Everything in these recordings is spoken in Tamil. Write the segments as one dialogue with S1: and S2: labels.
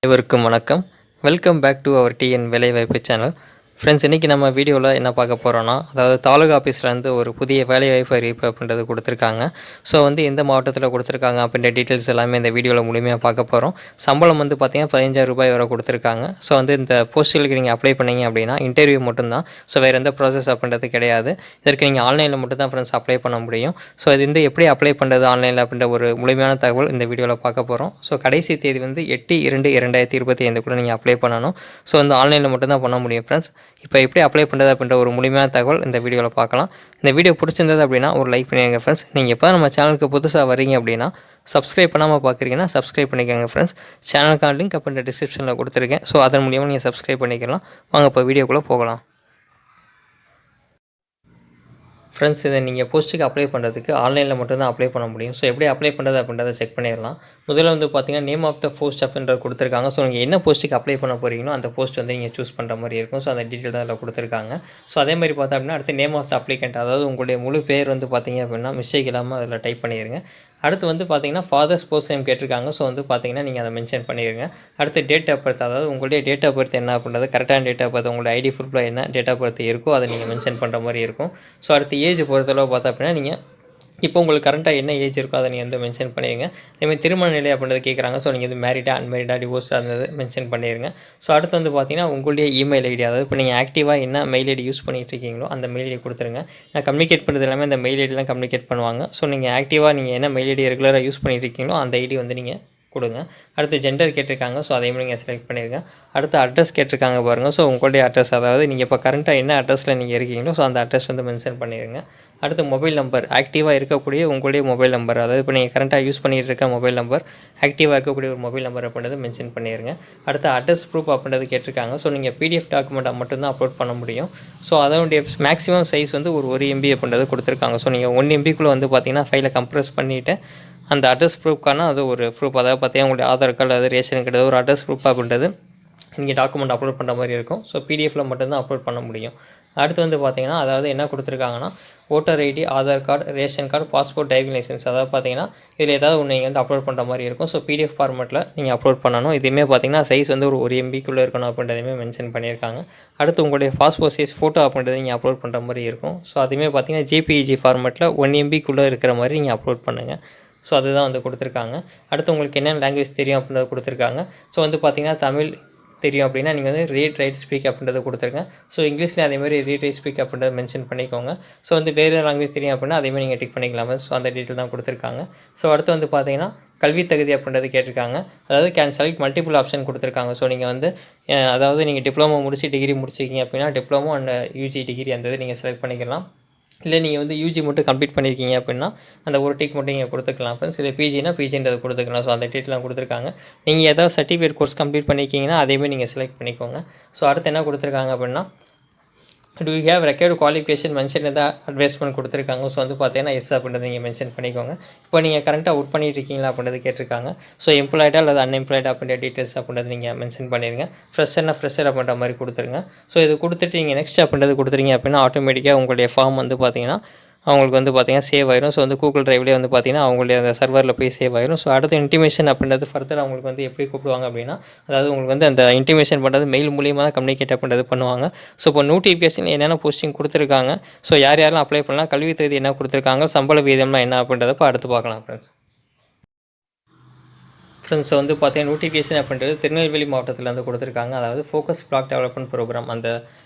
S1: அனைவருக்கும் வணக்கம். Welcome back to our TN வேலைவாய்ப்பு சேனல். ஃப்ரெண்ட்ஸ், இன்றைக்கி நம்ம வீடியோவில் என்ன பார்க்க போகிறோன்னா, அதாவது தாலுகா ஆஃபீஸ்லேருந்து ஒரு புதிய வேலைவாய்ப்பு அறிவிப்பு அப்படின்றது கொடுத்துருக்காங்க. ஸோ எந்த மாவட்டத்தில் கொடுத்துருக்காங்க அப்படின்ற டீட்டெயில்ஸ் எல்லாமே இந்த வீடியோவில் முழுமையாக பார்க்க போகிறோம். சம்பளம் பார்த்திங்கன்னா ரூ. 15,000 வரை கொடுத்துருக்காங்க. ஸோ இந்த போஸ்ட்டுகளுக்கு நீங்கள் அப்ளை பண்ணிங்க அப்படின்னா இன்டர்வியூ மட்டும்தான். ஸோ வேறு எந்த ப்ராசஸ் அப்படின்றது கிடையாது. இதற்கு நீங்கள் ஆன்லைனில் மட்டும் தான் ஃப்ரெண்ட்ஸ் அப்ளை பண்ண முடியும். ஸோ இது எப்படி அப்ளை பண்ணுறது ஆன்லைனில் அப்படின்ற ஒரு முழுமையான தகவல் இந்த வீடியோவில் பார்க்க போகிறோம். ஸோ கடைசி தேதி 8/2/2025 நீங்கள் அப்ளை பண்ணணும். ஸோ ஆன்லைனில் மட்டும்தான் பண்ண முடியும் ஃப்ரெண்ட்ஸ். இப்போ எப்படி அப்ளை பண்ணுறது அப்படின்ற ஒரு முழுமையான தகவல் இந்த வீடியோவில் பார்க்கலாம். இந்த வீடியோ பிடிச்சிருந்தது அப்படின்னா ஒரு லைக் பண்ணிடுங்க ஃப்ரெண்ட்ஸ். நீங்கள் எப்போ நம்ம சேனலுக்கு புதுசாக வரீங்க அப்படின்னா சப்ஸ்கிரைப் பண்ணாமல் பார்க்குறீங்கன்னா சப்ஸ்கிரைப் பண்ணிக்கோங்க ஃப்ரெண்ட்ஸ். சேனலுக்கான லிங்க் அப்படின்ற டிஸ்கிரிப்ஷனில் கொடுத்துருக்கேன். ஸோ அதன் மூலியமாக நீங்கள் சப்ஸ்கிரைப் பண்ணிக்கலாம். வாங்க இப்போ வீடியோக்குள்ளே போகலாம். ஃப்ரெண்ட்ஸ், இதை நீங்கள் போஸ்ட்டுக்கு அப்ளை பண்ணுறதுக்கு ஆன்லைனில் மட்டும்தான் அப்ளை பண்ண முடியும். ஸோ எப்படி அப்ளை பண்ணுறது அப்படின்றத செக் பண்ணிடலாம். முதல்ல பார்த்தீங்கன்னா நேம் ஆஃப் த போஸ்ட் அப்படின்ற கொடுத்துருக்காங்க. ஸோ நீங்கள் என்ன போஸ்ட்டுக்கு அப்ளை பண்ண போகிறீங்களோ அந்த போஸ்ட் நீங்கள் சூஸ் பண்ணுற மாதிரி இருக்கும். ஸோ அந்த டீட்டெயில் தான் அதில் கொடுத்துருக்காங்க. ஸோ அதே மாதிரி பார்த்தா அப்படின்னா அடுத்து நேம் ஆஃப் த அப்ளிகண்ட், அதாவது உங்களுடைய முழு பேர் பார்த்தீங்க அப்படின்னா மிஸ்டேக் இல்லாமல் அதில் டைப் பண்ணிடுங்க. அடுத்து பார்த்தீங்கன்னா ஃபாதர்ஸ் போஸ்ட் நேம் கேட்டிருக்காங்க. ஸோ பார்த்தீங்கன்னா நீங்கள் அதை மென்ஷன் பண்ணிடுங்க. அடுத்து டேட் ஆஃப் பர்த், அதாவது உங்களுடைய டேட் ஆஃப் பர்த் என்ன அப்படின்றது, கரெக்டான டேட் ஆஃப் பர்த், உங்களுடைய ஐடி ப்ரூஃபில் என்ன டேட் ஆஃப் பர்த் இருக்கோ அதை நீங்கள் மென்ஷன் பண்ணுற மாதிரி இருக்கும். ஸோ அடுத்து ஏஜ் பொறுத்தளவு பார்த்தா அப்படின்னா நீங்கள் இப்போ உங்களுக்கு கரெக்டாக என்ன ஏஜ் இருக்கோ அதை நீங்கள் மென்ஷன் பண்ணிடுங்க. அதேமாதிரி திருமண நிலை அப்படின்றது கேட்குறாங்க. ஸோ நீங்கள் மேரிடா அன்மேரிடா டிவோர்ஸாக இருந்தது மென்ஷன் பண்ணிடுங்க. ஸோ அடுத்து பார்த்தீங்கன்னா உங்களுடைய இமெயில் ஐடி, அதாவது இப்போ நீங்கள் ஆக்டிவாக என்ன மெயில் ஐடி யூஸ் பண்ணிகிட்டு இருக்கீங்களோ அந்த மெயில் ஐடி கொடுத்துருங்க. நான் கம்யூனிகேட் பண்ணுறது எல்லாமே அந்த மெயில் ஐடி தான் கம்யூனிகேட் பண்ணுவாங்க. ஸோ நீங்கள் ஆக்டிவாக நீங்கள் என்ன மெயில் ஐடி ரெகுலராக யூஸ் பண்ணிகிட்டு இருக்கீங்களோ அந்த ஐடி நீங்கள் கொடுங்க. அடுத்து ஜெண்டர் கேட்டிருக்காங்க. ஸோ அதையும் நீங்கள் செலக்ட் பண்ணிடுங்க. அடுத்து அட்ரஸ் கேட்டிருக்காங்க பாருங்கள். ஸோ உங்களுடைய அட்ரஸ், அதாவது நீங்கள் இப்போ கரண்ட்டாக என்ன அட்ரஸில் நீங்கள் இருக்கீங்களோ ஸோ அந்த அட்ரஸ் மென்ஷன் பண்ணிடுங்க. அடுத்து மொபைல் நம்பர், ஆக்டிவாக இருக்கக்கூடிய உங்களுடைய மொபைல் நம்பர், அதாவது இப்போ நீங்கள் கரண்ட்டாக யூஸ் பண்ணிகிட்டு இருக்க மொபைல் நம்பர், ஆக்டிவாக இருக்கக்கூடிய ஒரு மொபைல் நம்பர் அப்படின்றது மென்ஷன் பண்ணிடுங்க. அடுத்து அட்ரஸ் ப்ரூஃப் அப்படின்றது கேட்டிருக்காங்க. ஸோ நீங்கள் பிடிஎஃப் டாக்குமெண்ட்டாக மட்டும்தான் அப்லோட் பண்ண முடியும். ஸோ அதனுடைய மேக்ஸிமம் சைஸ் ஒரு MB அப்படின்றது கொடுத்துருக்காங்க. ஸோ நீங்கள் 1 MBக்குள்ளே பார்த்தீங்கன்னா ஃபைலை கம்ப்ரஸ் பண்ணிவிட்டு அந்த அட்ரஸ் ப்ரூஃப்க்கான அது ஒரு ப்ரூஃப், அதாவது பார்த்தீங்கன்னா உங்களுடைய ஆதார் கார்டு, அது ரேஷன் கார்டு, ஒரு அட்ரஸ் ப்ரூஃப் அப்படின்றது நீங்கள் டாக்குமெண்ட் அப்லோட் பண்ணுற மாதிரி இருக்கும். ஸோ பிடிஎஃப்பில் மட்டும்தான் அப்லோட் பண்ண முடியும். அடுத்து பார்த்தீங்கன்னா அதாவது என்ன கொடுத்துருக்காங்கன்னா voter ID, Aadhaar card, ration card, passport, driving licence, அதாவது பார்த்தீங்கன்னா இதில் ஏதாவது ஒன்று நீங்கள் அப்லோட் பண்ணுற மாதிரி இருக்கும். ஸோ பிடிஎஃப் ஃபார்மெட்டில் நீங்கள் அப்லோட் பண்ணணும். இதுவுமே பார்த்தீங்கன்னா சைஸ் ஒரு MBக்குள்ளே இருக்கணும் அப்படின்றதையுமே மென்ஷன் பண்ணியிருக்காங்க. அடுத்து உங்களுடைய பாஸ்போர்ட் சைஸ் ஃபோட்டோ அப்படின்றத நீங்கள் அப்லோட் பண்ணுற மாதிரி இருக்கும். ஸோ அதுவுமே பார்த்தீங்கன்னா JPEG ஃபார்மெட்டில் 1 MBக்குள்ளே இருக்கிற மாதிரி நீங்கள் அப்லோட் பண்ணுங்கள். ஸோ அதுதான் கொடுத்துருக்காங்க. அடுத்து உங்களுக்கு என்னென்ன லாங்குவேஜ் தெரியும் அப்படின்றத கொடுத்துருக்காங்க. ஸோ பார்த்தீங்கன்னா தமிழ் தெரியும் அப்படின்னா நீங்கள் ரீட் ரைட் ஸ்பீக் அப்படின்றத கொடுத்துருங்க. ஸோ இங்கிலீஷ்லேயும் அதேமாதிரி ரீட் ரைட் ஸ்பீக் அப்படின்றத மென்ஷன் பண்ணிக்கோங்க. ஸோ வேறு லாங்குவேஜ் தெரியும் அப்படின்னா அதேமாதிரி நீங்கள் டிக் பண்ணிக்கலாம். ஸோ அந்த டீட்டெயில் தான் கொடுத்துருக்காங்க. ஸோ அடுத்து பார்த்தீங்கன்னா கல்வி தகுதி அப்படின்றது கேட்டிருக்காங்க. அதாவது கேன் செலக்ட் மல்டிபிள் ஆப்ஷன் கொடுத்துருக்காங்க. ஸோ நீங்கள் அதாவது நீங்கள் டிப்ளமோ முடிச்சு டிகிரி முடிச்சிருக்கீங்க அப்படின்னா டிப்ளமோ அண்ட் UG டிகிரி அந்த நீங்கள் செலக்ட் பண்ணிக்கலாம். இல்லை நீங்கள் UG மட்டும் கம்ப்ளீட் பண்ணியிருக்கீங்க அப்படின்னா அந்த ஒரு டிக் மட்டும் நீங்கள் கொடுத்துக்கலாம் ஃப்ரெண்ட்ஸ். இல்லை பிஜினா பிஜின்றது கொடுத்துக்கலாம். ஸோ அந்த டீட்டெயிலாம் கொடுத்துருக்காங்க. நீங்கள் ஏதாவது சர்டிஃபிகேட் கோர்ஸ் கம்ப்ளீட் பண்ணியிருக்கீங்கன்னா அதையுமே நீங்கள் செலக்ட் பண்ணிக்கோங்க. ஸோ அடுத்து என்ன கொடுத்துருக்காங்க அப்படின்னா to you have record qualification mention எதாவது அட்வைஸ்மெண்ட் கொடுத்துருக்காங்க. ஸோ பார்த்தீங்கன்னா எஸ் அப்படின்றத நீங்கள் மென்ஷன் பண்ணிக்கோங்க. இப்போ நீங்கள் கரெக்டாக ஒர்க் பண்ணிட்டு இருக்கீங்களா அப்படின்றது கேட்டிருக்காங்க. ஸோ எம்ப்ளாய்டா அல்லது அன்எம்ப்ளாய்டா அப்படின்ற டீட்டெயில்ஸ் அப்படின்றது நீங்கள் மென்ஷன் பண்ணிடுங்க. ஃப்ரெஷர் அப்படின்ற மாதிரி கொடுத்துருங்க. ஸோ இது கொடுத்துட்டு நீங்கள் நெக்ஸ்ட் அப்படின்றது கொடுத்துருங்க அப்படின்னா ஆட்டோமேட்டிக்காக உங்களுடைய ஃபார்ம் பார்த்தீங்கன்னா அவங்களுக்கு பார்த்தீங்கன்னா சேவ் ஆயிரும். ஸோ கூகுள் ட்ரைவ்லேயே பார்த்தீங்கன்னா அவங்களுடைய அந்த சர்வரில் போய் சேவ் ஆயிரும். ஸோ அடுத்து இன்டிமேஷன் அப்படின்றது ஃபர்தர் அவங்களுக்கு எப்படி கூப்பிடுவாங்க அப்படின்னா, அதாவது உங்களுக்கு அந்த இன்டிமேஷன் பண்ணுறது மெயில் மூலியமாக தான் கம்யூனிகேட் அப்படின்றது பண்ணுவாங்க. ஸோ இப்போ நோட்டிஃபிகேஷன் என்னென்ன போஸ்டிங் கொடுத்துருக்காங்க, ஸோ யாரெல்லாம் அப்ளை பண்ணலாம், கல்வி தகுதி என்ன கொடுத்துருக்காங்க, சம்பள வீதம்லாம் என்ன அப்படின்றத இப்போ அடுத்து பார்க்கலாம் ஃப்ரெண்ட்ஸ். பார்த்தீங்கன்னா நோட்டிஃபிகேஷன் அப்படின்றது திருநெல்வேலி மாவட்டத்தில் கொடுத்துருக்காங்க. அதாவது ஃபோக்கஸ் பிளாக் டெவலப்மெண்ட் ப்ரோக்ராம் அந்த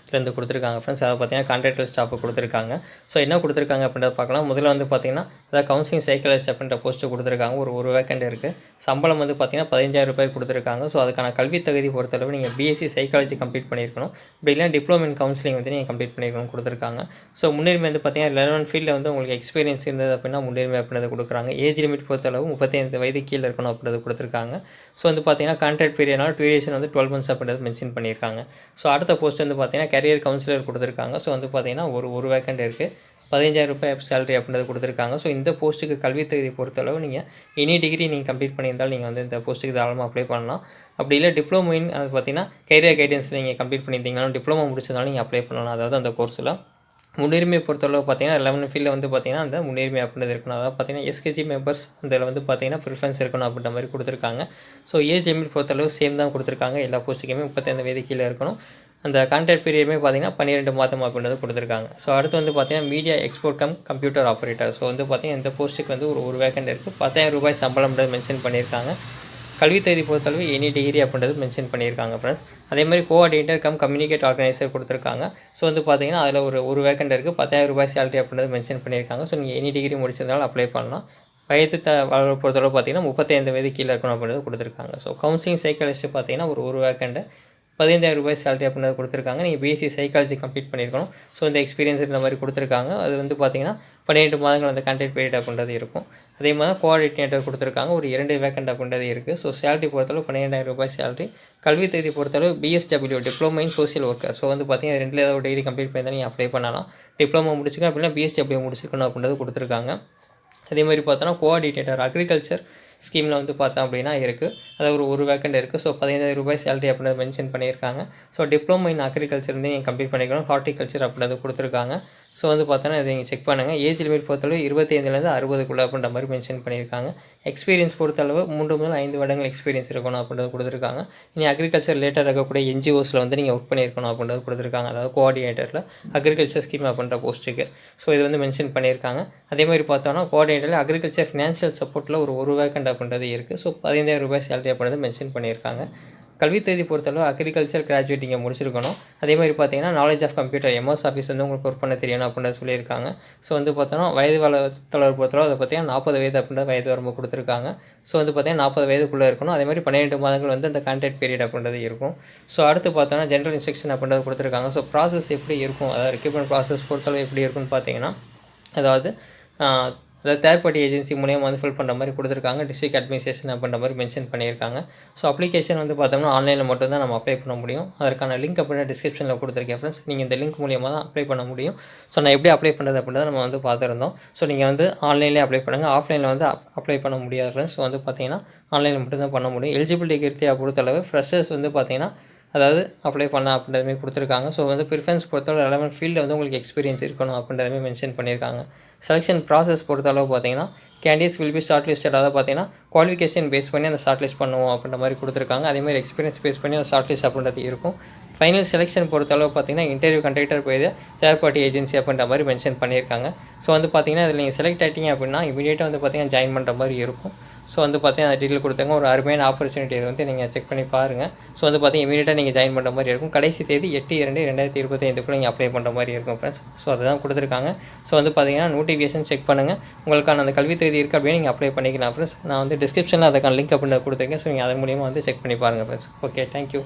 S1: கொடுத்துருக்காங்க ஃப்ரெண்ட்ஸ். அதை பார்த்தீங்கன்னா கான்ட்ராக்டர் ஸ்டாஃப் கொடுத்துருக்காங்க. ஸோ என்ன கொடுத்துருக்காங்க அப்படின்றத பார்க்கலாம். முதல்ல பார்த்தீங்கன்னா அதாவது கவுன்சிலிங் சைக்காலஜிஸ்ட் அப்படின்ற போஸ்ட்டு கொடுத்துருக்காங்க. ஒரு வேக்கண்ட் இருக்குது. சம்பளம் பார்த்தீங்கன்னா ரூ. 15,000 கொடுத்துருக்காங்க. ஸோ அதுக்கான கல்வி தகுதி பொறுத்தளவு நீங்கள் BSc சைக்காலஜி கம்ப்ளீட் பண்ணியிருக்கணும். இப்படி இல்லை டிப்ளமோ இன் கவுன்சிலிங் நீங்கள் கம்ப்ளீட் பண்ணியிருக்கணும் கொடுத்துருக்காங்க. ஸோ முன்னுரிமை பார்த்தீங்கன்னா 11 ஃபீல்டில் உங்களுக்கு எக்ஸ்பீரியன்ஸ் இருந்தது அப்படின்னா முன்னுரிமை அப்படின்றத கொடுக்குறாங்க. ஏஜ் லிமிட் பொறுத்தளவு 35 வயது கீழே இருக்கணும் அப்படின்றது கொடுத்துருக்காங்க. ஸோ பார்த்தீங்கன்னா கான்ட்ராக்ட் பீரியட்னால டியூரேஷன் 12 months அப்படின்றது மென்ஷன் பண்ணியிருக்காங்க. ஸோ அடுத்த போஸ்ட் பார்த்தீங்கன்னா கரியர் கவுன்சிலர் கொடுத்துருக்காங்க. ஸோ பார்த்தீங்கன்னா ஒரு வேக்கண்ட் இருக்குது. ரூ. 15,000 சேலரி அப்படின்றது கொடுத்துருக்காங்க. ஸோ இந்த போஸ்ட்டுக்கு கல்வி தகுதி பொறுத்தளவு நீங்கள் எனி டிகிரி நீங்கள் கம்ப்ளீட் பண்ணியிருந்தால் நீங்கள் இந்த போஸ்ட்டுக்கு தாராளமாக அப்ளை பண்ணலாம். அப்படி இல்லை டிப்ளமோ அது பார்த்தீங்கன்னா கரியர் கைடன்ஸில் நீங்கள் கம்ப்ளீட் பண்ணியிருந்தீங்கனாலும் டிப்ளமோ முடிச்சதாலும் நீங்கள் அப்ளை பண்ணலாம். அதாவது அந்த கோர்ஸில் முன்னுரிமை பொறுத்தளவு பார்த்தீங்கன்னா 11 ஃபீல்டில் வந்து பார்த்தீங்கன்னா அந்த முன்னுரிமை அப்படின்றது இருக்கணும். அதாவது பார்த்தீங்கன்னா எஸ்கேஜி மெம்பர்ஸ் அதில் வந்து பார்த்தீங்கன்னா ப்ரிஃபரன்ஸ் இருக்கணும் அப்படின்ற மாதிரி கொடுத்துருக்காங்க. ஸோ ஏஜ் லிமிட் பொறுத்தளவு சேம் தான் கொடுத்துருக்காங்க. எல்லா போஸ்ட்டுக்குமே 35 வயது கீழே இருக்கணும். அந்த கான்ட்ராக்ட் பீரியடுமே பார்த்தீங்கன்னா 12 மாதம் அப்படின்றது கொடுத்துருக்காங்க. ஸோ அடுத்து வந்து பார்த்தீங்கன்னா media export computer operator. So வந்து பார்த்தீங்கன்னா இந்த போஸ்ட்டுக்கு வந்து ஒரு வேக்கண்ட் இருக்குது. 10,000 ரூபாய் சம்பளம்ன்றது மென்ஷன் பண்ணியிருக்காங்க. கல்வி தகுதி பொறுத்தளவு எனி டிகிரி அப்படின்றது மென்ஷன் பண்ணியிருக்காங்க ஃப்ரெண்ட்ஸ். அதே மாதிரி கோஆர்டினேட்டர் கம்யூனிகேட் ஆர்கனைசர் கொடுத்துருக்காங்க. ஸோ வந்து பார்த்தீங்கன்னா அதில் ஒரு வேக்கண்ட் இருக்குது. 10,000 ரூபாய் சேலரி அப்படின்றது மென்ஷன் பண்ணியிருக்காங்க. ஸோ நீங்கள் எனி டிகிரி முடிச்சிருந்தாலும் அப்ளை பண்ணலாம். வயது வளர்வு பொறுத்தளவு பார்த்தீங்கன்னா 35 வயது கீழே இருக்கணும் அப்படின்றது கொடுத்துருக்காங்க. ஸோ கவுன்சிலிங் சைக்காலஜிஸ்ட் பார்த்தீங்கன்னா ஒரு வேக்கண்ட்டு 15,000 ரூபாய் சேலரி அப்படின்றது கொடுத்துருக்காங்க. நீங்கள் பிஎஸ்சி சைக்காலஜி கம்ப்ளீட் பண்ணியிருக்கணும். ஸோ இந்த எக்ஸ்பீரியன்ஸ் இந்த மாதிரி கொடுத்துருக்காங்க. அது வந்து பார்த்தீங்கன்னா 12 மாதங்கள் அந்த கான்ட்ராக்ட் பீரியட் அப்படின்றது இருக்கும். அதே மாதிரி கோஆர்டினேட்டர் கொடுத்துருக்காங்க. ஒரு 2 வேக்கண்ட் அப்படின்றது இருக்குது. ஸோ சேலரி பொறுத்தளவு 12,000 ரூபாய் சேலரி. கல்வி தகுதி பொறுத்தளவு PSW diploma in social worker. So வந்து பார்த்தீங்கன்னா 2ல் ஏதாவது ஒரு டிகிரி கம்ப்ளீட் பண்ணி தான் நீங்கள் அப்ளை பண்ணலாம். டிப்ளமோ முடிச்சுக்கணும் அப்படின்னா பிஎஸ்டபிள்யூ முடிச்சிருக்கணும் அப்படின்றது கொடுத்துருக்காங்க. அதே மாதிரி பார்த்தோன்னா கோஆர்டினேட்டர் அக்ரிகல்ச்சர் ஸ்கீமில் வந்து பார்த்தோம் அப்படின்னா இருக்குது. அது ஒரு வேக்கண்ட் இருக்குது. ஸோ 15,000 ரூபாய் சேலரி அப்படின்றது மென்ஷன் பண்ணியிருக்காங்க. ஸோ டிப்ளமோ இன் அக்ரிகல்ச்சர் வந்து நீங்கள் கம்ப்ளீட் பண்ணிக்கணும். ஹார்டிகல்ச்சர் அப்படின்றது கொடுத்துருக்காங்க. ஸோ வந்து பார்த்தோன்னா இதை நீங்கள் செக் பண்ணுங்கள். ஏஜ் லிமிட் பொறுத்தளவு 25லேருந்து 60க்குள்ளே அப்படின்ற மாதிரி மென்ஷன் பண்ணியிருக்காங்க. எக்ஸ்பீரியன்ஸ் பொறுத்தளவு 3 முதல் 5 வருடங்கள் எக்ஸ்பீரியன்ஸ் இருக்கணும் அப்படின்றது கொடுத்துருக்காங்க. இனி அக்ரிகல்ச்சர் ரிலேட்டட் இருக்கக்கூடிய என்ஜிஓஸில் வந்து நீங்கள் ஒர்க் பண்ணியிருக்கணும் அப்படின்றது கொடுத்துருக்காங்க. அதாவது கோஆர்டினேட்டரில் அக்ரிகல்ச்சர் ஸ்கீம் அப்படின்ற போஸ்ட்டுக்கு. ஸோ இது வந்து மென்ஷன் பண்ணியிருக்காங்க. அதே மாதிரி பார்த்தோன்னா கோஆர்டினேட்டரில் அக்ரிகல்ச்சர் ஃபினான்ஷியல் சப்போர்ட்டில் ஒரு வேக்கண்ட் அப்படின்றது இருக்குது. ஸோ 15,000 ரூபாய் சேலரி அப்படின்றது மென்ஷன் பண்ணியிருக்காங்க. கல்வி தகுதி பொறுத்தளவு அக்ரிகல்ச்சர் கிராஜுவேட் இங்கே முடிச்சிருக்கணும். அதே மாதிரி பார்த்தீங்கன்னா knowledge of computer MS Office வந்து உங்களுக்கு ஒர்க் பண்ண தெரியணும் அப்படின்னு சொல்லியிருக்காங்க. ஸோ வந்து பார்த்தோன்னா வயது வளர்த்தளவு பொறுத்தளவு அதை பார்த்தீங்கன்னா 40 வயது அப்படின்ற வயது வரம்பு கொடுத்துருக்காங்க. ஸோ வந்து பார்த்தீங்கன்னா 40 வயதுக்குள்ளே இருக்கணும். அதே மாதிரி 12 மாதங்கள் வந்து அந்த கான்ட்ராக்ட் பீரியட் அப்படின்றது இருக்கும். ஸோ அடுத்து பார்த்தோன்னா ஜென்ரல் இன்ஸ்ட்ரக்ஷன் அப்படின்றது கொடுத்துருக்காங்க. ஸோ ப்ராசஸ் எப்படி இருக்கும், அதாவது ரெக்ரூட்மெண்ட் ப்ராசஸ் பொறுத்தளவு எப்படி இருக்குன்னு பார்த்தீங்கன்னா, அதாவது தேர்ட் பார்ட்டி ஏஜென்சி மூலியமாக வந்து ஃபில் பண்ணுற மாதிரி கொடுத்துருக்காங்க. டிஸ்ட்ரிக்ட் அட்மினிஸ்ட்ரேஷன் அப்படின்ற மாதிரி மென்ஷன் பண்ணியிருக்காங்க. ஸோ அப்ளிகேஷன் வந்து பார்த்தோம்னா ஆன்லைனில் மட்டும் தான் நம்ம அப்ளை பண்ண முடியும். அதற்கான லிங்க் அப்படின்னா டிஸ்கிரிப்ஷனில் கொடுத்துருக்கேன் ஃப்ரெண்ட்ஸ். நீங்கள் இந்த லிங்க் மூலியமாக தான் அப்ளை பண்ண முடியும். ஸோ நான் எப்படி அப்ளை பண்ணுறது அப்படின்றத நம்ம வந்து பார்த்துருந்தோம். ஸோ நீங்கள் வந்து ஆன்லைன்லேயே அப்ளை பண்ணுங்கள். ஆஃப்லைனில் வந்து அப்ளை பண்ண முடியாது ஃப்ரெண்ட்ஸ். ஸோ வந்து பார்த்தீங்கன்னா ஆன்லைனில் மட்டும் தான் பண்ண முடியும். எலிஜிபிலிட்டி கிரிட்டீரியா பொறுத்தளவு ஃப்ரெஷர்ஸ் வந்து பார்த்தீங்கன்னா அதாவது அப்ளை பண்ணலாம் அப்படின்றதுமே கொடுத்துருக்காங்க. ஸோ வந்து ப்ரிஃபரன்ஸ் பொறுத்தளவு 11 ஃபீல்டில் வந்து உங்களுக்கு எக்ஸ்பீரியன்ஸ் இருக்கணும் அப்படின்றதுமே மென்ஷன் பண்ணியிருக்காங்க. செலெக்ஷன் ப்ராசஸ் பொறுத்தளவு பார்த்தீங்கன்னா candidates will be short listed. அதாவது பார்த்தீங்கன்னா குவாலிஃபிகேஷன் பேஸ் பண்ணி அந்த ஷார்ட் லிஸ்ட் பண்ணுவோம் அப்படின்ற மாதிரி கொடுத்துருக்காங்க. அதேமாதிரி எக்ஸ்பீரியன்ஸ் பேஸ் பண்ணி அந்த ஷார்ட் லிஸ்ட் அப்படின்றது இருக்கும். ஃபைனல் செலெக்ஷன் பொறுத்தளவு பார்த்தீங்கன்னா இன்டர்வியூ கண்டக்டர் போய் தேர்ட் பார்ட்டி ஏஜென்சி அப்படின்ற மாதிரி மென்ஷன் பண்ணியிருக்காங்க. ஸோ வந்து பார்த்தீங்கன்னா இதில் நீங்கள் செலக்ட் ஆகிட்டீங்க அப்படின்னா இமீடியட்டாக வந்து பார்த்தீங்கன்னா ஜாயின் பண்ணுற மாதிரி இருக்கும். ஸோ வந்து பார்த்தீங்கன்னா அந்த டீட்டெயில் கொடுத்தாங்க. ஒரு அருமையான ஆப்பர்ச்சுனிட்டி இது வந்து நீங்கள் செக் பண்ணி பாருங்கள். ஸோ வந்து பார்த்தீங்கன்னா இமீடியட்டாக நீங்கள் ஜாயின் பண்ணுற மாதிரி இருக்கும். கடைசி தேதி 8/2/2025 நீங்கள் அப்ளை பண்ணுற மாதிரி இருக்கும் ஃப்ரெண்ட்ஸ். ஸோ அதுதான் கொடுத்துருக்காங்க. ஸோ வந்து பார்த்தீங்கன்னா நோட்டிஃபிகேஷன் செக் பண்ணுங்கள். உங்களுக்கான அந்த கல்வி தேதி இருக்குது அப்படின்னு நீங்கள் அப்ளை பண்ணிக்கலாம் ஃப்ரெண்ட்ஸ். நான் வந்து டிஸ்கிரிப்ஷனில் அதுக்கான லிங்க் அப்படின்னு கொடுத்துருக்கேன். ஸோ நீங்கள் அதன் மூலியமாக வந்து செக் பண்ணி பாருங்கள் ஃப்ரெண்ட்ஸ். Okay, thank you.